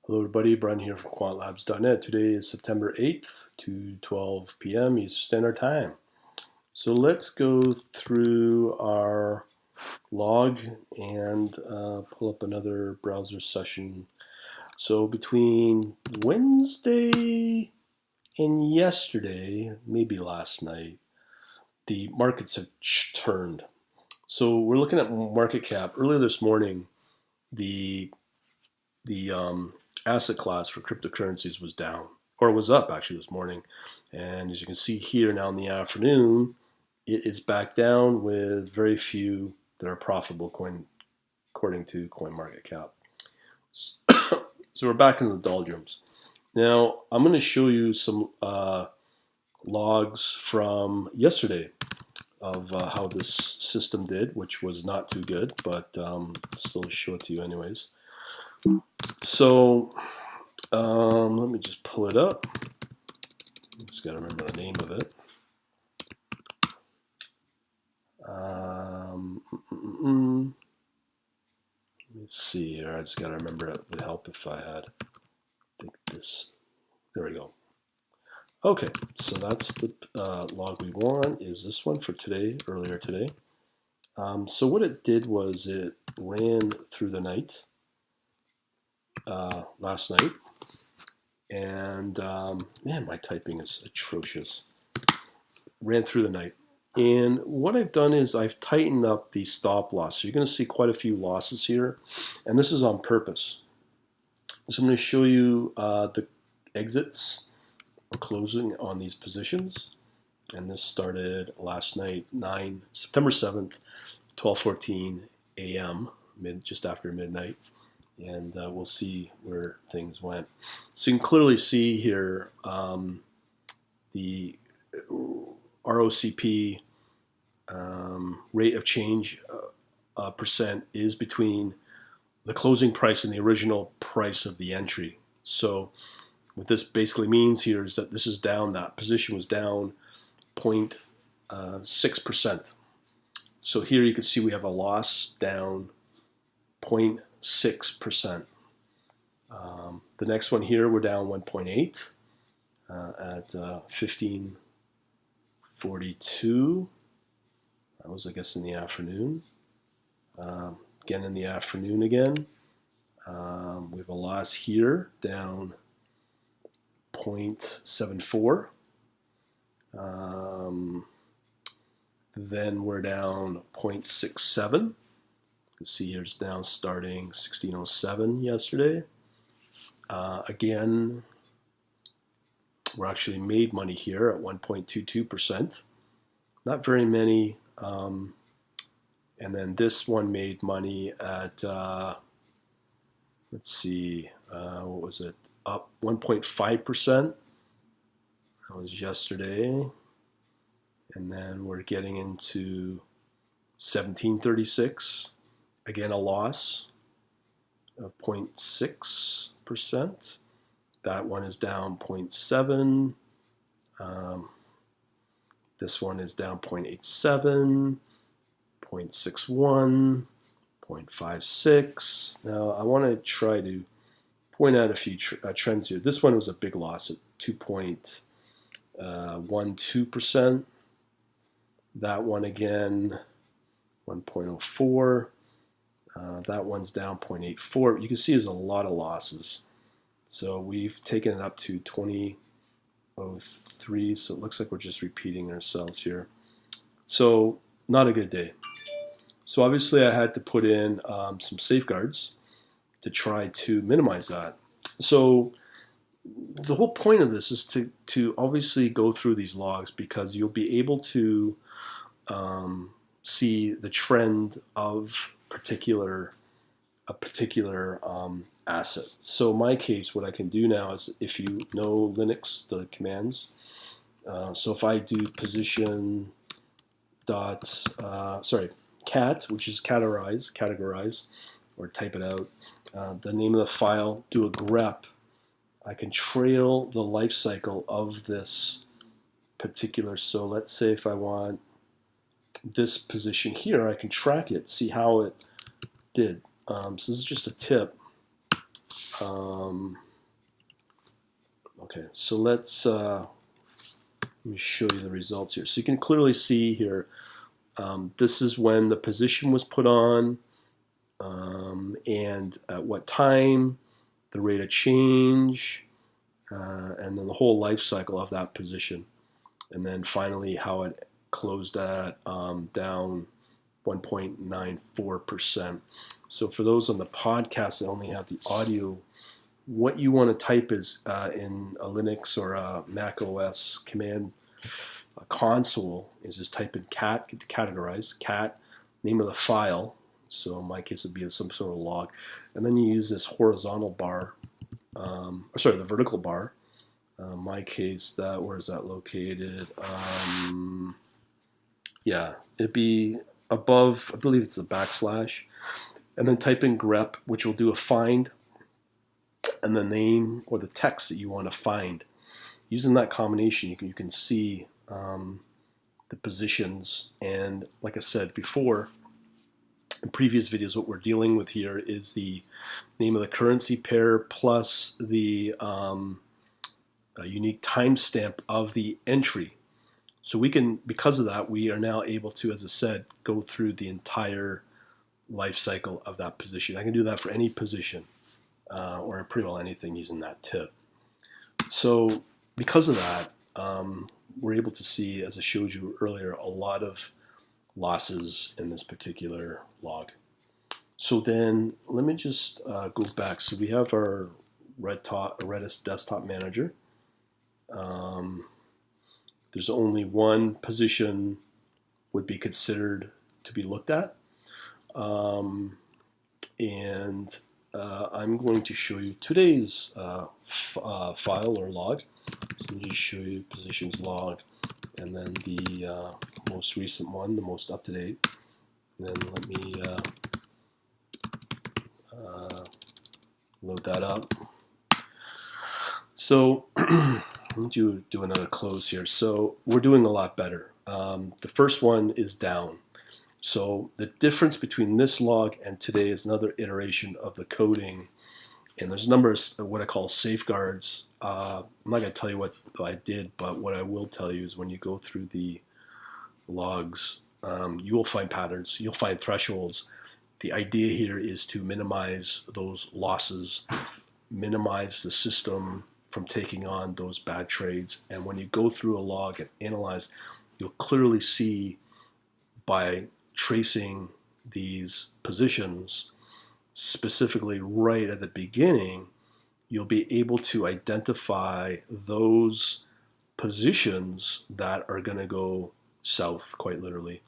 Hello everybody, Brian here from quantlabs.net. Today is September 8th, 2:12 p.m. Eastern Standard Time. So let's go through our log and pull up another browser session. So between Wednesday and yesterday, maybe last night, the markets have turned. So we're looking at market cap. Earlier this morning, the asset class for cryptocurrencies was down, or was up actually this morning. And as you can see here now in the afternoon, it is back down with very few that are profitable coin, according to CoinMarketCap. So we're back in the doldrums. Now I'm going to show you some logs from yesterday of how this system did, which was not too good, but still show it to you anyways. So let me just pull it up. Just got to remember the name of it. Let me see here. I just got to remember it would help if I had. I think this. There we go. Okay, so that's the log we want. Is this one for today? Earlier today. So what it did was it ran through the night. Last night. And man, my typing is atrocious. Ran through the night. And what I've done is I've tightened up the stop loss. So you're going to see quite a few losses here. And this is on purpose. So I'm going to show you the exits or closing on these positions. And this started last night, September 7th, 12:14 a.m., just after midnight. And we'll see where things went. So you can clearly see here the ROCP rate of change percent is between the closing price and the original price of the entry. So what this basically means here is that this is down, that position was down 0.6%. So here you can see we have a loss down 0.6%. The next one here, we're down 1.8 at 15:42. That was, I guess, in the afternoon. Again, in the afternoon again. We have a loss here, down 0.74. Then we're down 0.67. You can see here's down starting 1607 yesterday. Again, we're actually made money here at 1.22%. Not very many. And then this one made money at, let's see, what was it? Up 1.5%. That was yesterday. And then we're getting into 1736. Again, a loss of 0.6%. That one is down 0.7. This one is down 0.87, 0.61, 0.56. Now I want to try to point out a few trends here. This one was a big loss at 2.12%. That one again, 1.04. That one's down 0.84. You can see there's a lot of losses. So we've taken it up to 20.03. So it looks like we're just repeating ourselves here. So not a good day. So obviously I had to put in some safeguards to try to minimize that. So the whole point of this is to obviously go through these logs, because you'll be able to see the trend of a particular asset. So in my case, what I can do now is, if you know Linux, the commands. So if I do position cat, which is categorize, or type it out, the name of the file, do a grep, I can trail the life cycle of this particular. So let's say if I want this position here, I can track it, see how it did. So this is just a tip. Okay, so let me show you the results here. So you can clearly see here, this is when the position was put on, and at what time, the rate of change, and then the whole life cycle of that position. And then finally how it closed at down 1.94%. So for those on the podcast that only have the audio, what you want to type is in a Linux or a Mac OS command console is just type in cat, get to categorize, cat, name of the file. So in my case it would be some sort of log. And then you use this horizontal bar, the vertical bar. In my case, where is that located? Yeah, it'd be above, I believe it's the backslash. And then type in grep, which will do a find, and the name or the text that you want to find. Using that combination, you can see the positions. And like I said before, in previous videos, what we're dealing with here is the name of the currency pair plus the unique timestamp of the entry. So we can, because of that, we are now able to, as I said, go through the entire life cycle of that position. I can do that for any position, or pretty well anything using that tip. So because of that, we're able to see, as I showed you earlier, a lot of losses in this particular log. So then let me just go back. So we have our Redis Desktop Manager. There's only one position would be considered to be looked at. And I'm going to show you today's file or log. So let me just show you positions log, and then the most recent one, the most up-to-date. And then let me load that up. So let me do another close here. So we're doing a lot better. The first one is down. So the difference between this log and today is another iteration of the coding. And there's a number of what I call safeguards. I'm not going to tell you what I did, but what I will tell you is when you go through the logs, you will find patterns. You'll find thresholds. The idea here is to minimize those losses, minimize the system from taking on those bad trades. And when you go through a log and analyze, you'll clearly see by tracing these positions, specifically right at the beginning, you'll be able to identify those positions that are going to go south, quite literally,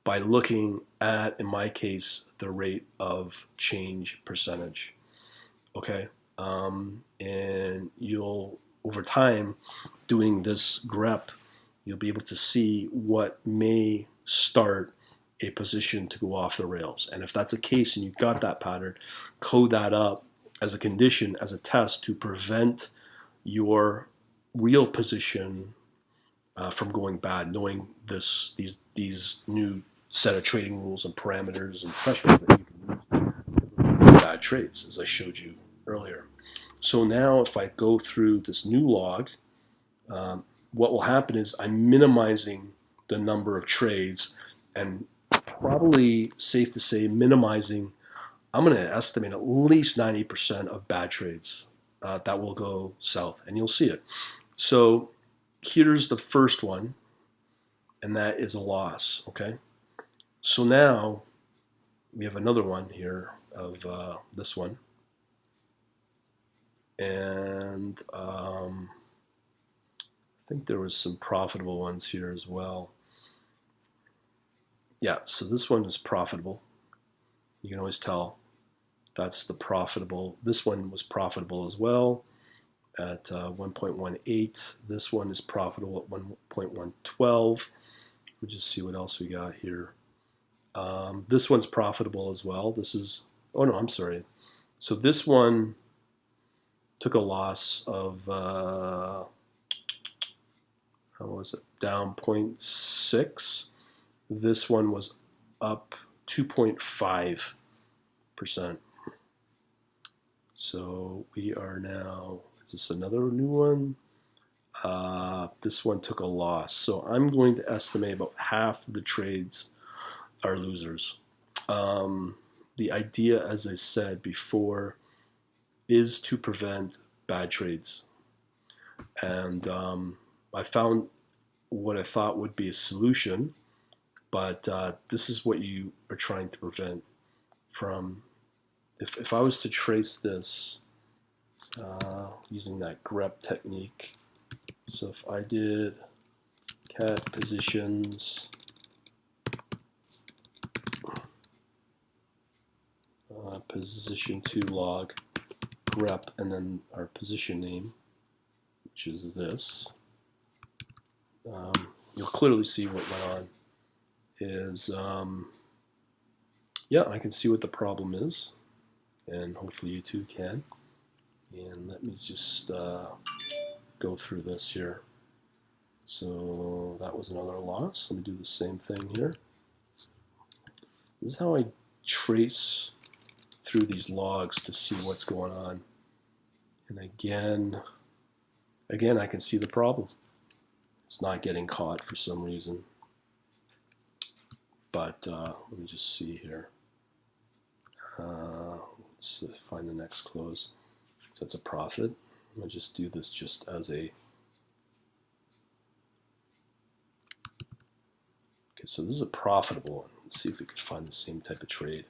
by looking at, in my case, the rate of change percentage. Okay? And you'll, over time, doing this grep, you'll be able to see what may start a position to go off the rails. And if that's the case and you've got that pattern, code that up as a condition, as a test to prevent your real position from going bad, knowing these new set of trading rules and parameters and thresholds that you can use to prevent bad trades, as I showed you earlier. So now if I go through this new log, what will happen is I'm minimizing the number of trades, and probably safe to say minimizing, I'm going to estimate at least 90% of bad trades that will go south, and you'll see it. So here's the first one, and that is a loss, okay? So now we have another one here of this one, and I think there was some profitable ones here as well. Yeah, so this one is profitable. You can always tell that's the profitable. This one was profitable as well at 1.18. This one is profitable at 1.112. We'll just see what else we got here. This one's profitable as well. This is, oh no, I'm sorry. So this one took a loss of, how was it, down 0.6. This one was up 2.5%. So we are now, is this another new one? This one took a loss. So I'm going to estimate about half of the trades are losers. The idea, as I said before, is to prevent bad trades. And I found what I thought would be a solution, but this is what you are trying to prevent from. If I was to trace this using that grep technique, so if I did cat positions, position 2 log, grep, and then our position name, which is this, you'll clearly see what went on is, yeah, I can see what the problem is, and hopefully you too can. And let me just go through this here. So that was another loss. Let me do the same thing here. This is how I trace through these logs to see what's going on. And again, I can see the problem. It's not getting caught for some reason. But let me just see here. Let's find the next close. So that's a profit. I'm going to just do this just as a... Okay, so this is a profitable one. Let's see if we could find the same type of trade.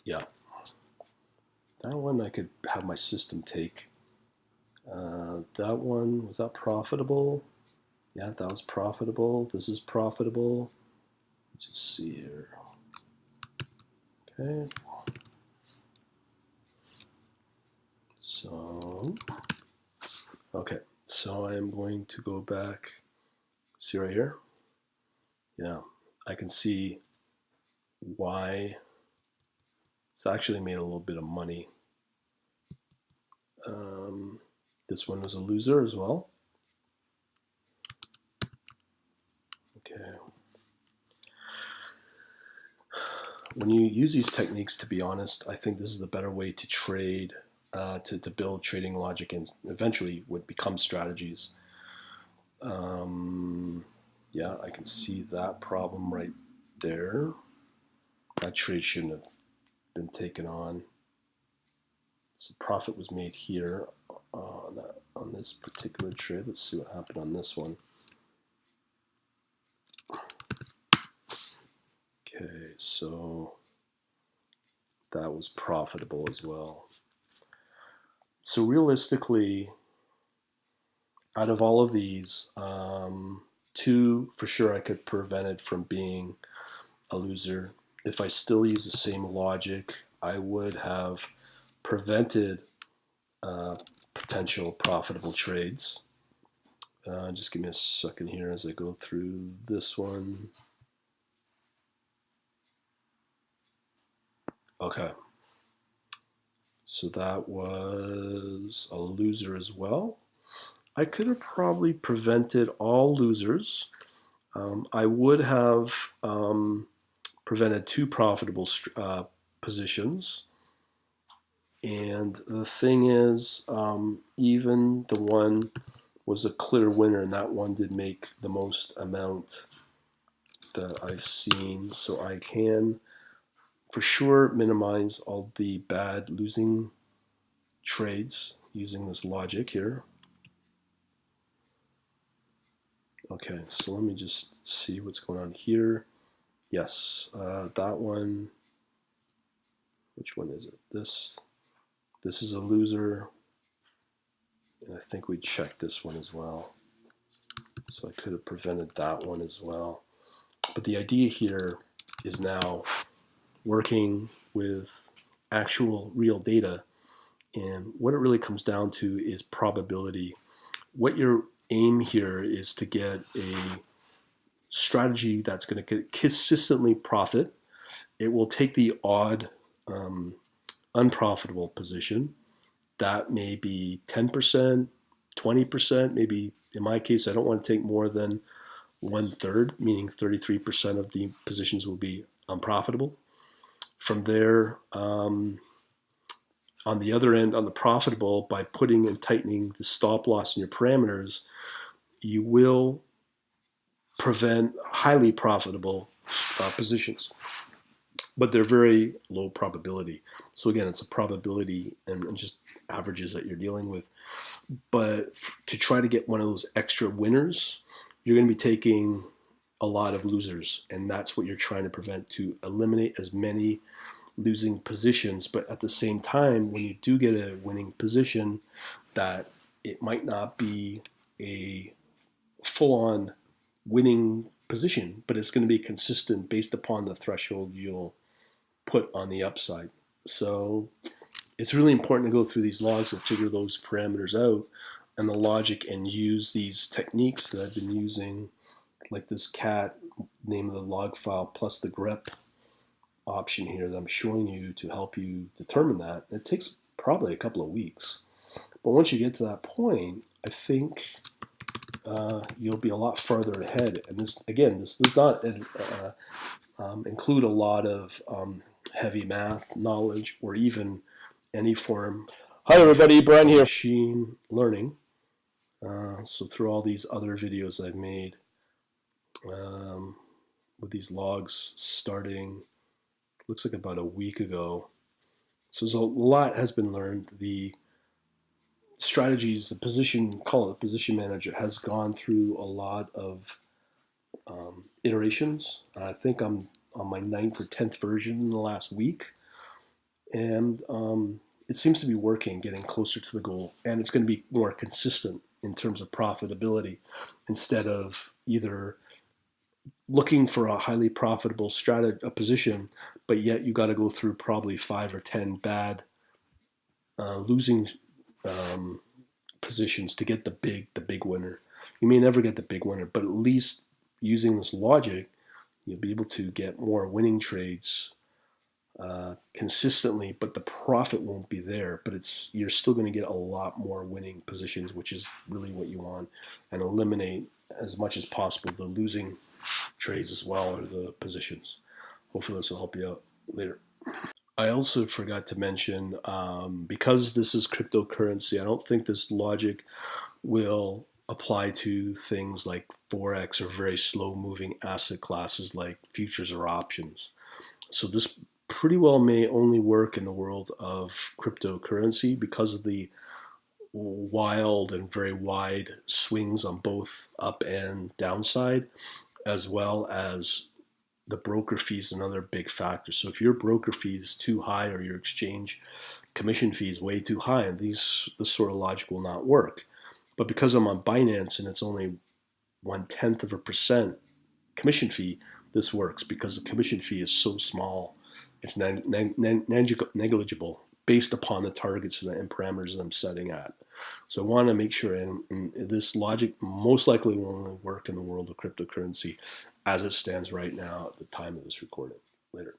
Yeah. That one I could have my system take. That one, was that profitable? Yeah, that was profitable. This is profitable. Let's just see here. Okay. So, okay. So I am going to go back. See right here? Yeah, I can see why it's actually made a little bit of money. This one was a loser as well. Okay. When you use these techniques, to be honest, I think this is the better way to trade, to build trading logic and eventually would become strategies. Yeah, I can see that problem right there. That trade shouldn't have been taken on. So profit was made here on this particular trade. Let's see what happened on this one. Okay, so that was profitable as well. So realistically, out of all of these, 2 for sure I could prevent it from being a loser. If I still use the same logic, I would have prevented potential profitable trades. Just give me a second here as I go through this one. Okay. So that was a loser as well. I could have probably prevented all losers. I would have prevented 2 profitable positions. And the thing is, even the one was a clear winner, and that one did make the most amount that I've seen. So I can, for sure, minimize all the bad losing trades using this logic here. Okay, so let me just see what's going on here. Yes, that one. Which one is it? This is a loser. And I think we checked this one as well. So I could have prevented that one as well. But the idea here is now working with actual real data. And what it really comes down to is probability. What your aim here is to get a strategy that's going to consistently profit. It will take the odd unprofitable position. That may be 10%, 20%, maybe in my case, I don't want to take more than 1/3, meaning 33% of the positions will be unprofitable. From there, on the other end, on the profitable, by putting and tightening the stop loss in your parameters, you will prevent highly profitable positions, but they're very low probability. So again, it's a probability and just averages that you're dealing with. But to try to get one of those extra winners, you're going to be taking a lot of losers, and that's what you're trying to prevent, to eliminate as many losing positions. But at the same time, when you do get a winning position, that it might not be a full-on winning position, but it's going to be consistent based upon the threshold you'll put on the upside. So it's really important to go through these logs and figure those parameters out and the logic, and use these techniques that I've been using, like this cat, name of the log file, plus the grep option here that I'm showing you to help you determine that. It takes probably a couple of weeks. But once you get to that point, I think you'll be a lot farther ahead. And this, again, this does not include a lot of heavy math knowledge or even any form. Hi everybody, Brian here. Machine learning. So through all these other videos I've made with these logs starting, looks like about a week ago. So a lot has been learned. The strategies, the position, call it the position manager, has gone through a lot of iterations. I think I'm on my 9th or 10th version in the last week. And it seems to be working, getting closer to the goal. And it's going to be more consistent in terms of profitability, instead of either looking for a highly profitable position, but yet you got to go through probably 5 or 10 bad losing positions to get the big winner. You may never get the big winner, but at least using this logic, you'll be able to get more winning trades consistently, but the profit won't be there. But you're still going to get a lot more winning positions, which is really what you want, and eliminate as much as possible the losing trades as well, or the positions. Hopefully this will help you out later. I also forgot to mention, because this is cryptocurrency, I don't think this logic will apply to things like Forex or very slow moving asset classes like futures or options. So this pretty well may only work in the world of cryptocurrency because of the wild and very wide swings on both up and downside, as well as the broker fee is another big factor. So if your broker fee is too high, or your exchange commission fee is way too high, and this sort of logic will not work. But because I'm on Binance and it's only 0.1% commission fee, this works because the commission fee is so small. It's negligible based upon the targets and parameters that I'm setting at. So I want to make sure, and this logic most likely will only work in the world of cryptocurrency as it stands right now at the time of this recording. Later.